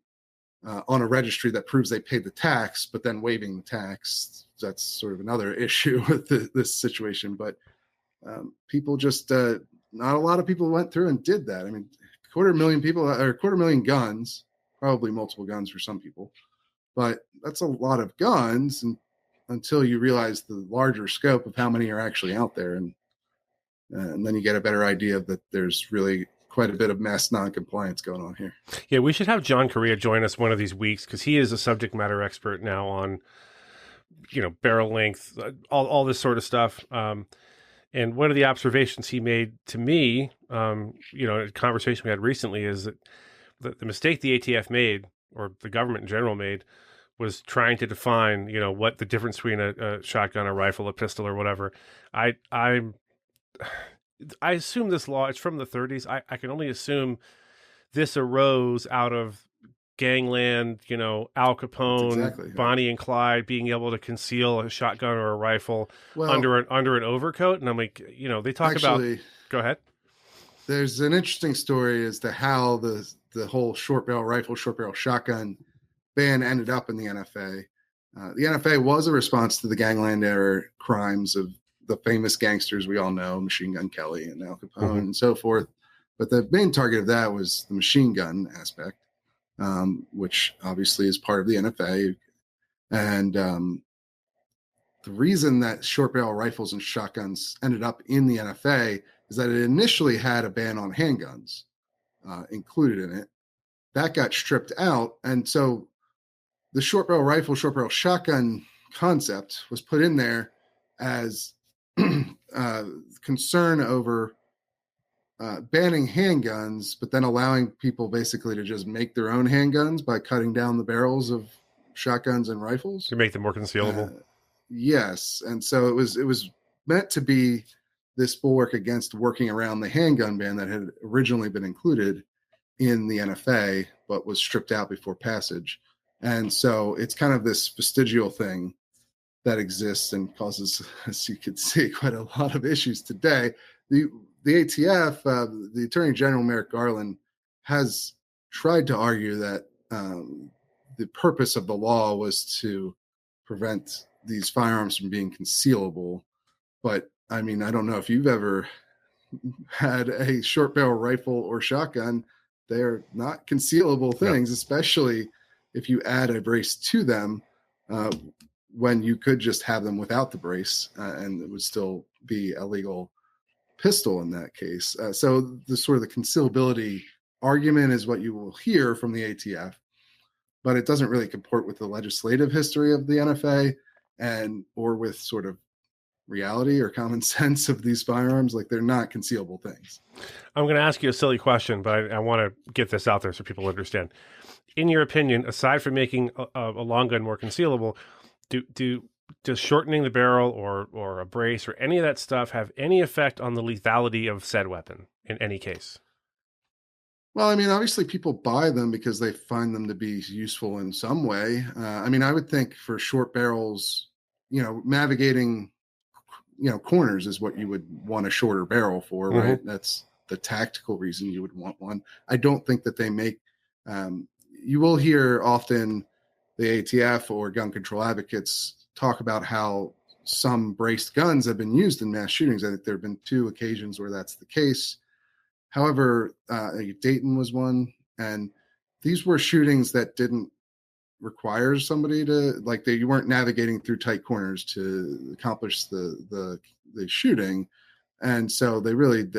on a registry that proves they paid the tax, but then waiving the tax. That's sort of another issue with this situation. But people just, not a lot of people went through and did that. I mean, 250,000 people, or 250,000 guns, probably multiple guns for some people, but that's a lot of guns until you realize the larger scope of how many are actually out there. And then you get a better idea of that there's really quite a bit of mass non-compliance going on here. Yeah, we should have John Correa join us one of these weeks because he is a subject matter expert now on, barrel length, all this sort of stuff. And one of the observations he made to me, a conversation we had recently, is that the mistake the ATF made, or the government in general made, was trying to define, what the difference between a shotgun, a rifle, a pistol, or whatever. I assume this law, it's from the 30s. I can only assume this arose out of gangland, Al Capone, Bonnie and Clyde being able to conceal a shotgun or a rifle under an overcoat. And I'm like, they talk about. Go ahead. There's an interesting story as to how the whole short barrel rifle, short barrel shotgun ban ended up in the NFA. The NFA was a response to the gangland era crimes of the famous gangsters we all know, Machine Gun Kelly and Al Capone and so forth. But the main target of that was the machine gun aspect, which obviously is part of the NFA. And the reason that short barrel rifles and shotguns ended up in the NFA is that it initially had a ban on handguns included in it. That got stripped out. And so the short barrel rifle, short barrel shotgun concept was put in there as concern over banning handguns, but then allowing people basically to just make their own handguns by cutting down the barrels of shotguns and rifles to make them more concealable. Yes. And so it was meant to be this bulwark against working around the handgun ban that had originally been included in the NFA, but was stripped out before passage. And so it's kind of this vestigial thing that exists and causes, as you can see, quite a lot of issues today. The ATF, the Attorney General Merrick Garland, has tried to argue that the purpose of the law was to prevent these firearms from being concealable. But I mean, I don't know if you've ever had a short barrel rifle or shotgun. They're not concealable things, especially if you add a brace to them, when you could just have them without the brace, and it would still be a legal pistol in that case. So the sort of the concealability argument is what you will hear from the ATF, but it doesn't really comport with the legislative history of the NFA or with sort of reality or common sense of these firearms. Like, they're not concealable things. I'm going to ask you a silly question, but I want to get this out there so people understand. In your opinion, aside from making a long gun more concealable, does shortening the barrel or a brace or any of that stuff have any effect on the lethality of said weapon in any case? Well, I mean, obviously people buy them because they find them to be useful in some way. I mean, I would think for short barrels, navigating, corners is what you would want a shorter barrel for, right? Mm-hmm. That's the tactical reason you would want one. I don't think that they make, you will hear often the ATF or gun control advocates talk about how some braced guns have been used in mass shootings. I think there have been 2 occasions where that's the case. However, Dayton was one, and these were shootings that didn't require somebody to, like, you weren't navigating through tight corners to accomplish the shooting, and so they really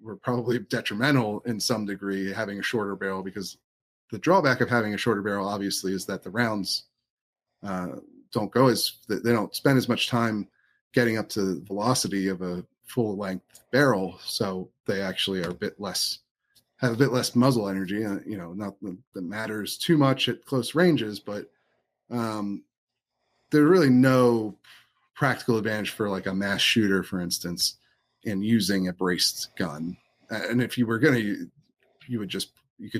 were probably detrimental in some degree having a shorter barrel, because the drawback of having a shorter barrel obviously is that the rounds they don't spend as much time getting up to the velocity of a full length barrel, so they actually are have a bit less muzzle energy. Not that matters too much at close ranges, but there's really no practical advantage for like a mass shooter, for instance, in using a braced gun. And if you were going to, you could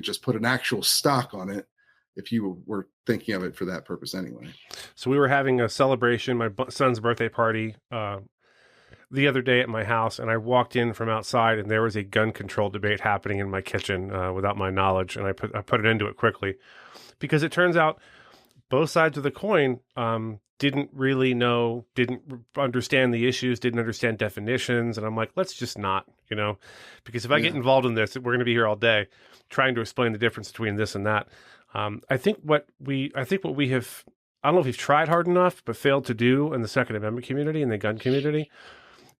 just put an actual stock on it if you were thinking of it for that purpose anyway. So we were having a celebration, my son's birthday party, the other day at my house, and I walked in from outside, and there was a gun control debate happening in my kitchen without my knowledge, and I put an end to it quickly, because it turns out both sides of the coin didn't understand the issues, didn't understand definitions, and I'm like, let's just not, because if I get involved in this, we're going to be here all day trying to explain the difference between this and that. I think what we have, I don't know if we've tried hard enough, but failed to do in the Second Amendment community and the gun community,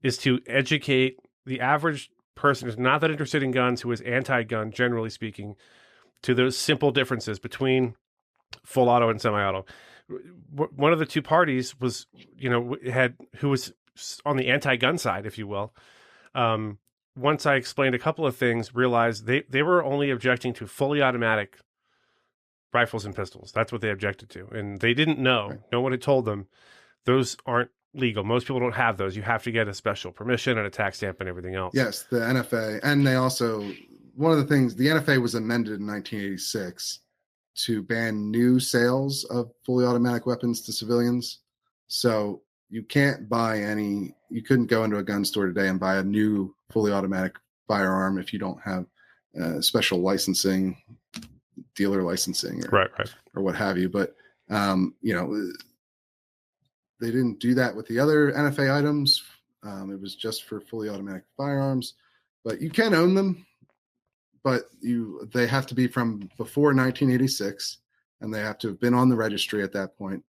is to educate the average person who's not that interested in guns, who is anti-gun, generally speaking, to those simple differences between full auto and semi-auto. One of the 2 parties was, who was on the anti-gun side, if you will. Once I explained a couple of things, realized they were only objecting to fully automatic rifles and pistols. That's what they objected to. And they didn't know. Right. No one had told them those aren't legal. Most people don't have those. You have to get a special permission and a tax stamp and everything else. Yes, the NFA. And they also, one of the things, the NFA was amended in 1986 to ban new sales of fully automatic weapons to civilians. So you couldn't go into a gun store today and buy a new fully automatic firearm if you don't have special licensing, dealer licensing, or what have you. But, they didn't do that with the other NFA items. It was just for fully automatic firearms, but you can own them, but they have to be from before 1986, and they have to have been on the registry at that point.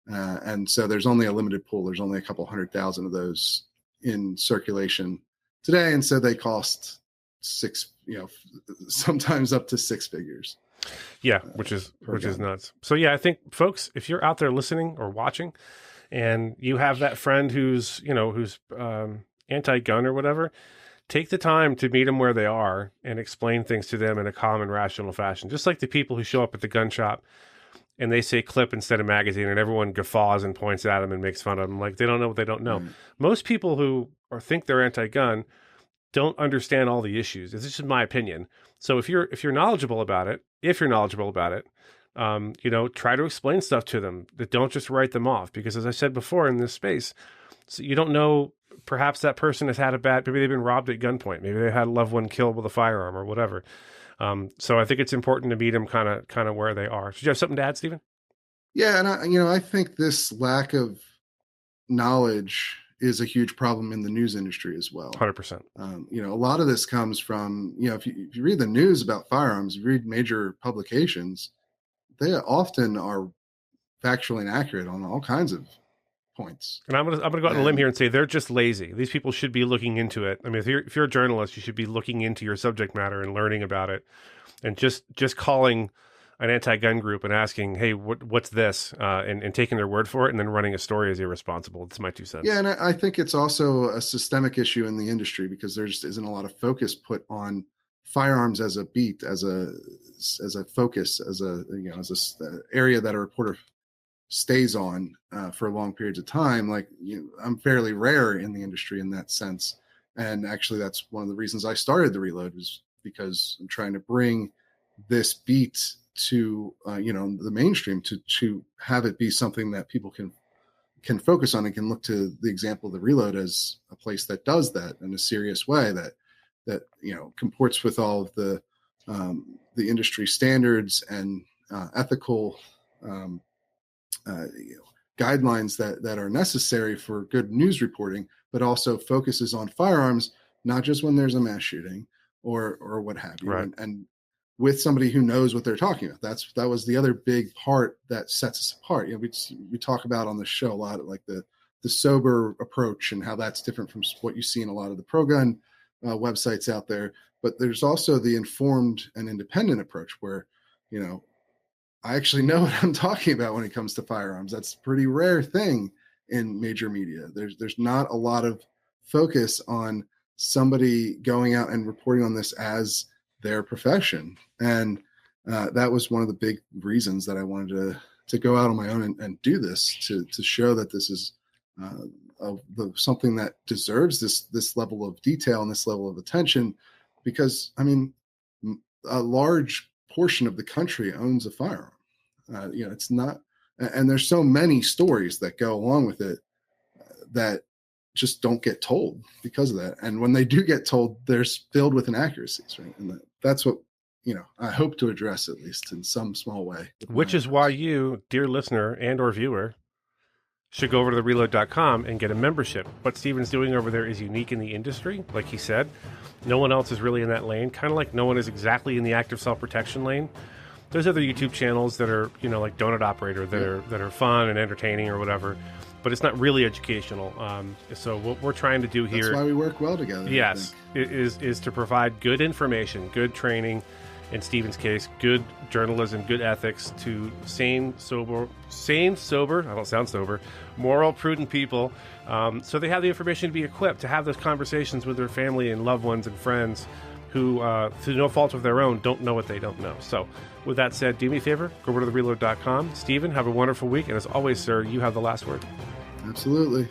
And so there's only a limited pool. There's only a couple 100,000 of those in circulation today. And so they cost sometimes up to 6 figures. Yeah, which is nuts. So yeah, I think folks, if you're out there listening or watching, and you have that friend who's anti-gun or whatever, take the time to meet them where they are and explain things to them in a calm and rational fashion. Just like the people who show up at the gun shop and they say clip instead of magazine, and everyone guffaws and points at them and makes fun of them, like they don't know what they don't know. Mm. Most people who think they're anti-gun don't understand all the issues. This is my opinion. So if you're knowledgeable about it, try to explain stuff to them, that don't just write them off. Because as I said before in this space, so you don't know, perhaps that person has had maybe they've been robbed at gunpoint. Maybe they had a loved one killed with a firearm or whatever. So I think it's important to meet them kind of where they are. Did you have something to add, Stephen? Yeah. And I think this lack of knowledge is a huge problem in the news industry as well. 100%. A lot of this comes from, if you read the news about firearms, you read major publications, they often are factually inaccurate on all kinds of points. And I'm gonna go out on a limb here and say they're just lazy. These people should be looking into it. I mean, if you're a journalist, you should be looking into your subject matter and learning about it, and just calling an anti-gun group and asking, hey, what's this, and taking their word for it and then running a story is irresponsible. It's my 2 cents. Yeah, and I think it's also a systemic issue in the industry because there just isn't a lot of focus put on firearms as a beat, as a focus, as a area that a reporter stays on for long periods of time. Like, I'm fairly rare in the industry in that sense, and actually that's one of the reasons I started the Reload, was because I'm trying to bring this beat to the mainstream, to have it be something that people can focus on and can look to the example of the Reload as a place that does that in a serious way, that comports with all of the industry standards and ethical guidelines that are necessary for good news reporting, but also focuses on firearms, not just when there's a mass shooting or what have you, right. and with somebody who knows what they're talking about. That was the other big part that sets us apart. We talk about on the show a lot, like the sober approach and how that's different from what you see in a lot of the pro-gun websites out there. But there's also the informed and independent approach where, I actually know what I'm talking about when it comes to firearms. That's a pretty rare thing in major media. There's not a lot of focus on somebody going out and reporting on this as their profession. And that was one of the big reasons that I wanted to go out on my own and do this, to show that this is something that deserves this level of detail and this level of attention, because a large portion of the country owns a firearm. It's not, and there's so many stories that go along with it that just don't get told because of that. And when they do get told, they're filled with inaccuracies, right? And that's what, I hope to address, at least in some small way. Which is why you, dear listener and or viewer, should go over to thereload.com and get a membership. What Steven's doing over there is unique in the industry. Like he said, no one else is really in that lane, kind of like no one is exactly in the active self-protection lane. There's other YouTube channels that are, like Donut Operator, that are fun and entertaining or whatever, but it's not really educational. So what we're trying to do here, that's why we work well together. Yes, is to provide good information, good training. In Steven's case, good journalism, good ethics to sane, sober, I don't sound sober, moral, prudent people. So they have the information to be equipped to have those conversations with their family and loved ones and friends who, through no fault of their own, don't know what they don't know. So with that said, do me a favor, go over to thereload.com. Steven, have a wonderful week. And as always, sir, you have the last word. Absolutely.